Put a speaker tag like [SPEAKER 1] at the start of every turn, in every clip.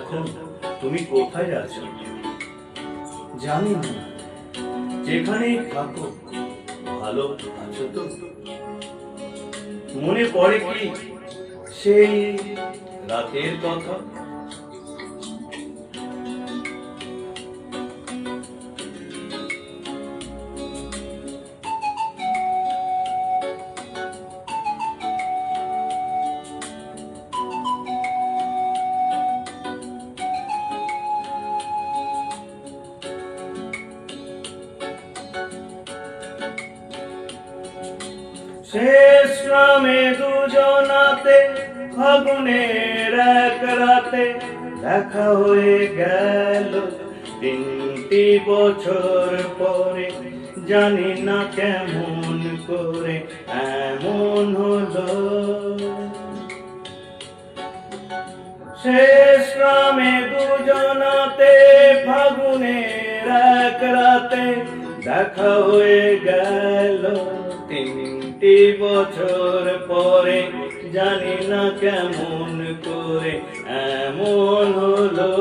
[SPEAKER 1] এখন তুমি কোথায় আছো জানি না, যেখানেই থাকো ভালো আছো তো? মনে পড়ে কি সেই রাতের কথা? শেষ নামে দুজনাতে ফাগুনের এক রাতে দেখা হয়ে গেল 3টি বছর পরে। জানি না কেমন করে এমন হলো। শেষ নামে দুজনাতে ফাগুনের এক রাতে দেখা হয়ে গেল 3টি বছর পরে। জানি না কেমন করে এমন হলো।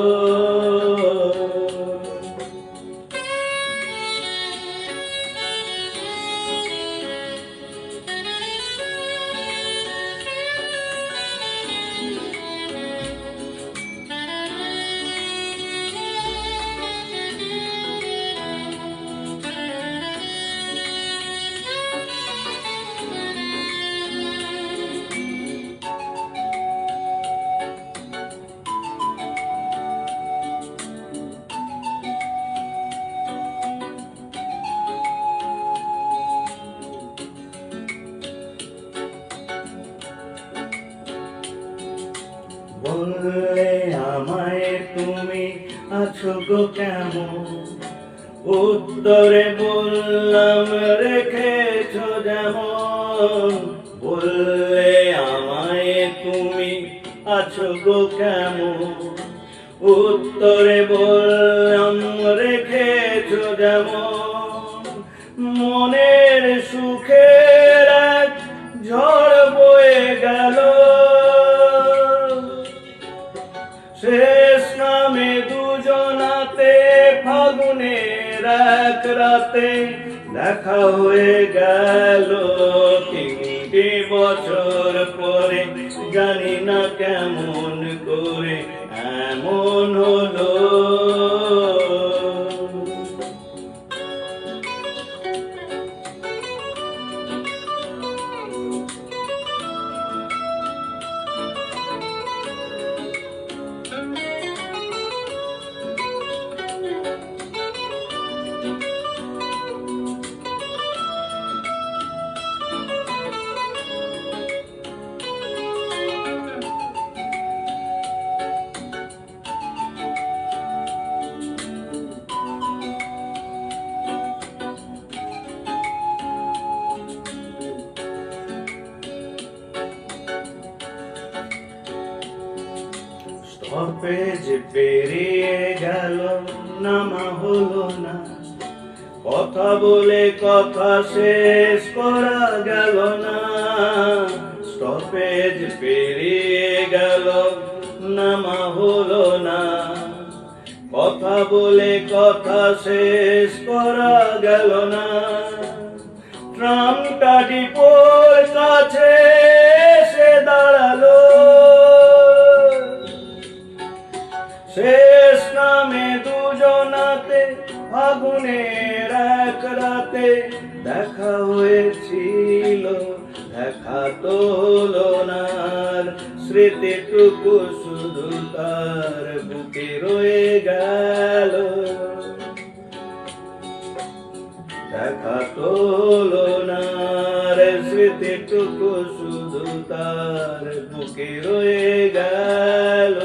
[SPEAKER 1] বললে আমায় তুমি আছো গো কেমন, উত্তরে বললাম রেখেছো যেমন। বললে আমায় তুমি আছো গো কেমন, উত্তরে বললাম রেখেছো যেমন। মনের সুখের এক ঝড় বয়ে গেল, শেষ নামে দুজনাতে ফাগুনের এক রাতে দেখা হয়ে গেল 3টি বছর পরে। জানি না কেমন করে এমন হলো। স্টপেজ পেরিয়ে গেল, নামা হলো না। কথা বলে কথা শেষ করা গেল না। স্টপেজ পেরিয়ে গেল, নামা হলো না। কথা বলে কথা শেষ করা গেল না। ট্রামটা ডিপোর কাছে এসে দাঁড়ালো, শেষ নামে দুজনাতে ফাগুনের এক রাতে দেখা হয়েছিল। দেখা তো হলো না, স্মৃতিটুকু শুধু তার বুকে রয়ে গেল। দেখা তো হলো না, স্মৃতিটুকু শুধু তার বুকে রয়ে গেল।